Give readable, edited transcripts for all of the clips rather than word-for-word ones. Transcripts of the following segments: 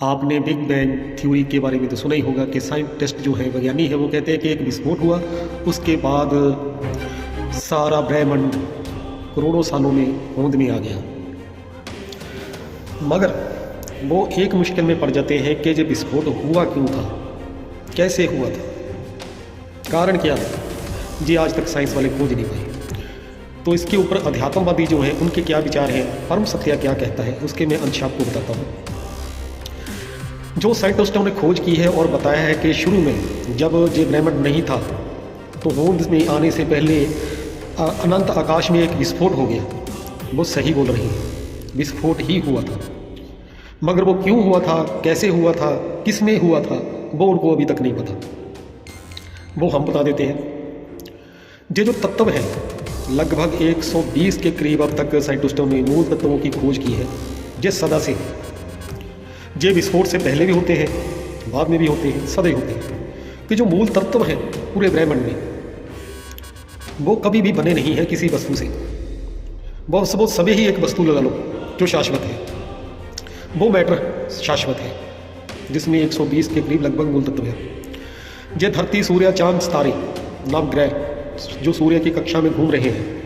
आपने big bang theory के बारे में तो सुना ही होगा कि साइंटिस्ट जो है वैज्ञानिक है वो कहते हैं कि एक विस्फोट हुआ, उसके बाद सारा ब्रह्मांड करोड़ों सालों में होंद में आ गया। मगर वो एक मुश्किल में पड़ जाते हैं कि जब विस्फोट हुआ क्यों था, कैसे हुआ था, कारण क्या था, जी आज तक साइंस वाले खोज नहीं पाए। तो इसके ऊपर अध्यात्मवादी जो हैं उनके क्या विचार हैं, परम सत्य क्या कहता है, उसके मैं अंश आपको बताता हूँ। जो साइंटिस्टों ने खोज की है और बताया है कि शुरू में जब ये ब्रह्मांड नहीं था तो होंद में आने से पहले अनंत आकाश में एक विस्फोट हो गया। वो सही बोल रही है, विस्फोट ही हुआ था, मगर वो क्यों हुआ था, कैसे हुआ था, किस में हुआ था, वो उनको अभी तक नहीं पता। वो हम बता देते हैं। ये जो तत्व है लगभग 120 के करीब अब तक साइंटिस्टों ने मूल तत्वों की खोज की है, ये सदा से, ये विस्फोट से पहले भी होते हैं, बाद में भी होते हैं, सदा ही होते हैं। कि जो मूल तत्व है पूरे ब्रह्मांड में वो कभी भी बने नहीं है किसी वस्तु से। वो सभी ही एक वस्तु लगा लो जो शाश्वत है, वो मैटर शाश्वत है जिसमें 120 के करीब लगभग मूल तत्व है। ये धरती, सूर्य, चांद, तारे, नवग्रह जो सूर्य की कक्षा में घूम रहे हैं,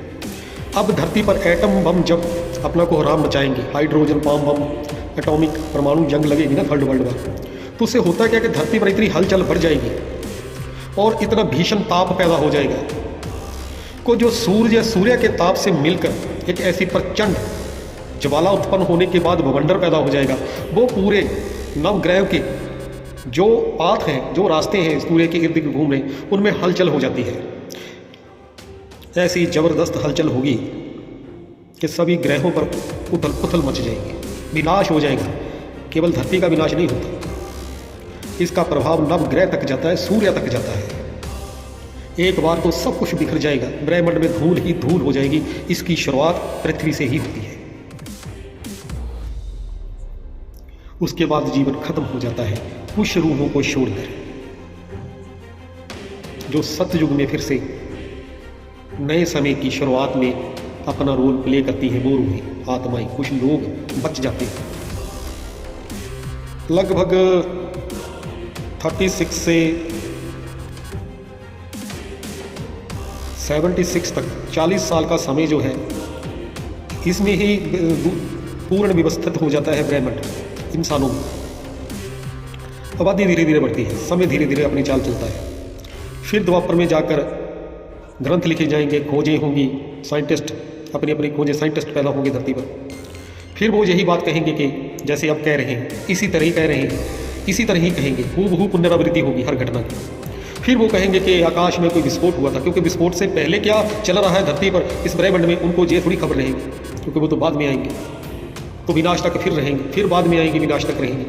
अब धरती पर एटम बम जब अपना कोहराम मचाएंगे, हाइड्रोजन बम, एटॉमिक परमाणु जंग लगेगी ना, थर्ड वर्ल्ड वार, तो उससे होता क्या कि धरती पर इतनी हलचल बढ़ जाएगी और इतना भीषण ताप पैदा हो जाएगा को जो सूर्य के ताप से मिलकर एक ऐसी प्रचंड ज्वाला उत्पन्न होने के बाद भवंडर पैदा हो जाएगा। वो पूरे नवग्रह के जो पाथ हैं, जो रास्ते हैं सूर्य के इर्द गिर्द घूम रहे हैं, उनमें हलचल हो जाती है। ऐसी जबरदस्त हलचल होगी कि सभी ग्रहों पर उथल पुथल मच जाएगी, विनाश हो जाएगा। केवल धरती का विनाश नहीं होता, इसका प्रभाव नवग्रह तक जाता है, सूर्य तक जाता है। एक बार तो सब कुछ बिखर जाएगा, ब्रह्मांड में धूल ही धूल हो जाएगी। इसकी शुरुआत पृथ्वी से ही होती है, उसके बाद जीवन खत्म हो जाता है कुछ रूहों को छोड़कर। जो सतयुग में फिर से नए समय की शुरुआत में अपना रोल प्ले करती है वो रूहें, आत्माएं, कुछ लोग बच जाते हैं। लगभग 36 से 76 तक 40 साल का समय जो है, इसमें ही पूर्ण व्यवस्थित हो जाता है ब्रह्मांड इंसानों में। आबादी धीरे धीरे बढ़ती है, समय धीरे धीरे अपनी चाल चलता है। फिर द्वापर में जाकर ग्रंथ लिखे जाएंगे, खोजें होंगी, साइंटिस्ट अपनी अपनी खोजें, साइंटिस्ट पैदा होंगे धरती पर। फिर वो यही बात कहेंगे कि जैसे अब कह रहे हैं, इसी तरह ही कह रहे हैं, इसी तरह ही कहेंगे, हूबहू पुनरावृत्ति होगी हर घटना की। फिर वो कहेंगे कि आकाश में कोई विस्फोट हुआ था, क्योंकि विस्फोट से पहले क्या चल रहा है धरती पर इस ब्रह्मांड में उनको ये थोड़ी खबर रहेगी, क्योंकि वो तो बाद में आएंगे, तो विनाश तक फिर रहेंगे, फिर बाद में आएंगे, विनाश तक रहेंगे।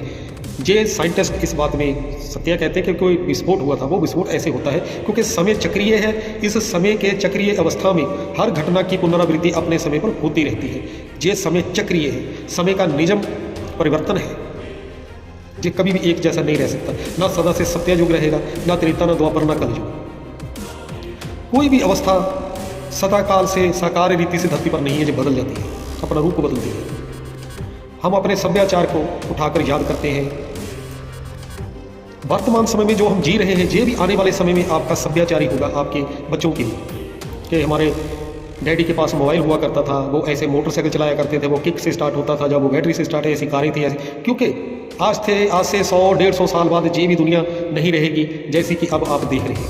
ये साइंटिस्ट इस बात में सत्य कहते हैं कि कोई विस्फोट हुआ था। वो विस्फोट ऐसे होता है क्योंकि समय चक्रीय है। इस समय के चक्रीय अवस्था में हर घटना की पुनरावृत्ति अपने समय पर होती रहती है। ये समय चक्रीय है, समय का नियम परिवर्तन है, ये कभी भी एक जैसा नहीं रह सकता। ना सदा से सत्ययुग रहेगा, ना त्रेता, ना द्वापर, ना कलयुग। कोई भी अवस्था सदा काल से साकार रीति से धरती पर नहीं है, जो बदल जाती है, अपना रूप बदलती है। हम अपने सभ्याचार को उठाकर याद करते हैं। वर्तमान समय में जो हम जी रहे हैं, ये भी आने वाले समय में आपका सभ्याचार ही होगा आपके बच्चों के लिए। कि हमारे डैडी के पास मोबाइल हुआ करता था, वो ऐसे मोटरसाइकिल चलाया करते थे, वो किक से स्टार्ट होता था, जब वो बैटरी से स्टार्ट है, ऐसी कारें थी ऐसी। क्योंकि आज से 100-150 साल बाद ये भी दुनिया नहीं रहेगी जैसी कि अब आप देख रहे हैं।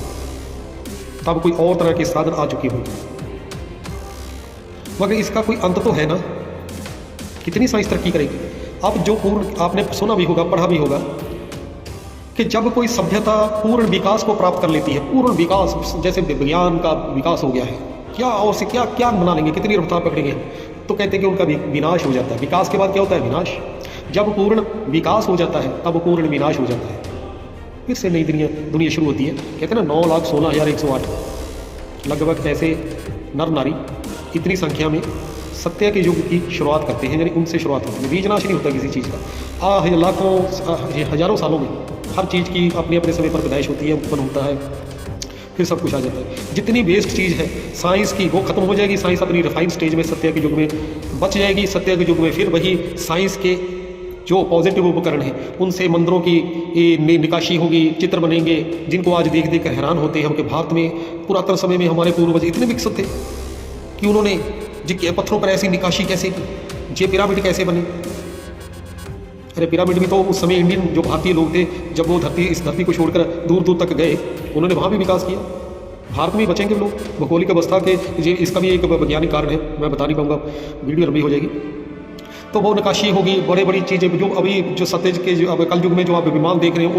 तब कोई और तरह के साधन आ चुके होंगे, मगर इसका कोई अंत तो है ना। कितनी साइंस तरक्की करेगी। अब जो पूर्ण, आपने सुना भी होगा, पढ़ा भी होगा कि जब कोई सभ्यता पूर्ण विकास को प्राप्त कर लेती है, पूर्ण विकास, जैसे विज्ञान का विकास हो गया है, क्या और से क्या क्या बना लेंगे, कितनी रफ्तार पकड़ेंगे, तो कहते हैं कि उनका विनाश हो जाता है। विकास के बाद क्या होता है? विनाश। जब पूर्ण विकास हो जाता है तब पूर्ण विनाश हो जाता है, फिर से नई दुनिया शुरू होती है। कहते हैं ना 9,16,108 लगभग ऐसे नर नारी इतनी संख्या में सत्य के युग की शुरुआत करते हैं, यानी उनसे शुरुआत होती है। बीजनाश नहीं होता किसी चीज़ का। लाखों हजारों सालों में हर चीज़ की अपने अपने समय पर पैदाइश होती है, उत्पन्न होता है, फिर सब कुछ आ जाता है। जितनी वेस्ट चीज़ है साइंस की वो खत्म हो जाएगी, साइंस अपनी रिफाइंड स्टेज में सत्य के युग में बच जाएगी। सत्य के युग में फिर वही साइंस के जो पॉजिटिव उपकरण हैं उनसे मंदिरों की निकाशी होगी, चित्र बनेंगे, जिनको आज देख देख कर हैरान होते हैं। उनके भारत में पुरातन समय में हमारे पूर्वज इतने विकसित थे कि उन्होंने जी पत्थरों पर ऐसी निकाशी कैसे की, ये पिरामिड कैसे बने। अरे पिरामिड भी तो उस समय इंडियन जो भारतीय लोग थे, जब वो इस धरती को छोड़कर दूर दूर तक गए, उन्होंने वहाँ भी विकास किया। भारत में बचेंगे लोग भौगोलिक अवस्था के, ये इसका भी एक वैज्ञानिक कारण है, मैं बता नहीं पाऊँगा, वीडियो लंबी हो जाएगी। तो वो नकाशी होगी, बड़े बड़ी चीज़ें जो अभी जो सत्यज के जो अब कल युग में जो आप विमान देख रहे हैं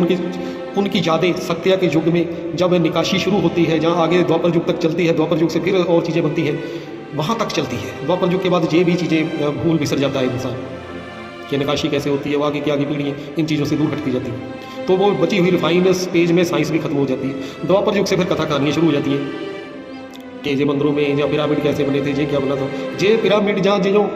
उनकी यादें सत्या के युग में जब निकाशी शुरू होती है, जहाँ आगे द्वापर युग तक चलती है, द्वापर युग से फिर और चीज़ें बनती हैं, वहाँ तक चलती है। द्वापर युग के बाद ये भी चीज़ें भूल बिसर जाता है इंसान कि नकाशी कैसे होती है, वो आगे की आगे पीढ़ी इन चीज़ों से दूर हटती जाती है। तो वो बची हुई रिफाइंड पेज में साइंस भी खत्म हो जाती है। द्वापर युग से फिर कथा कहानियाँ शुरू हो जाती हैं कि ये मंदिरों में या पिरामिड कैसे बने थे, ये क्या बना था। ये पिरामिड जहाँ जो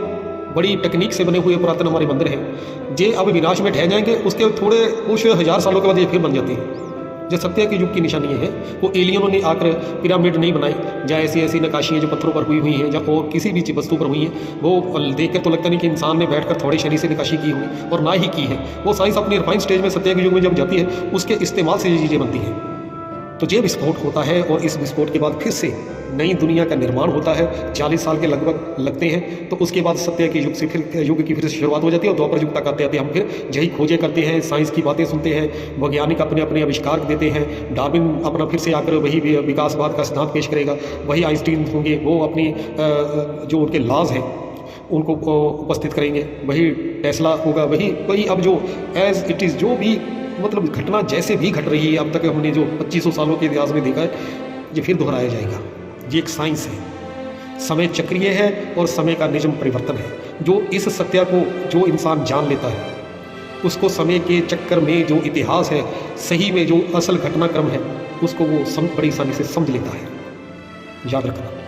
बड़ी टेक्निक से बने हुए पुरातन हमारे मंदिर हैं, ये अब विनाश में ढह जाएंगे, उसके थोड़े कुछ हज़ार सालों के बाद ये फिर बन जाती है। जो सत्य के युग की निशानी है वो एलियनों ने आकर पिरामिड नहीं बनाई, जहाँ ऐसी ऐसी नकाशियाँ जो पत्थरों पर हुई हुई हैं, जहाँ और किसी भी वस्तु पर हुई हैं, वो देख कर तो लगता नहीं कि इंसान ने बैठकर थोड़े शनि से नकाशी की हुई, और ना ही की है। वो साइंस अपनी रिफाइंड स्टेज में सत्य के युग में जब जाती है, उसके इस्तेमाल से ये चीज़ें बनती हैं। तो ये विस्फोट होता है और इस विस्फोट के बाद फिर से नई दुनिया का निर्माण होता है। 40 साल के लगभग लगते हैं। तो उसके बाद सत्य के युग से फिर युग की फिर से शुरुआत हो जाती है और द्वापर युग तक आते आते हम फिर यही खोजें करते हैं, साइंस की बातें सुनते हैं, वैज्ञानिक अपने अपने आविष्कार देते हैं। डार्विन अपना फिर से आकर वही विकासवाद का सिद्धांत पेश करेगा, वही आइंस्टीन होंगे, वो अपनी जो उनके लॉज हैं उनको उपस्थित करेंगे, वही टेस्ला होगा, वही अब जो एज इट इज़ जो भी मतलब घटना जैसे भी घट रही है अब तक हमने जो 2500 सालों के इतिहास में देखा है, ये फिर दोहराया जाएगा। ये एक साइंस है, समय चक्रीय है और समय का निजम परिवर्तन है। जो इस सत्य को जो इंसान जान लेता है, उसको समय के चक्कर में जो इतिहास है, सही में जो असल घटनाक्रम है, उसको वो बड़ी आसानी से समझ लेता है। याद रखना।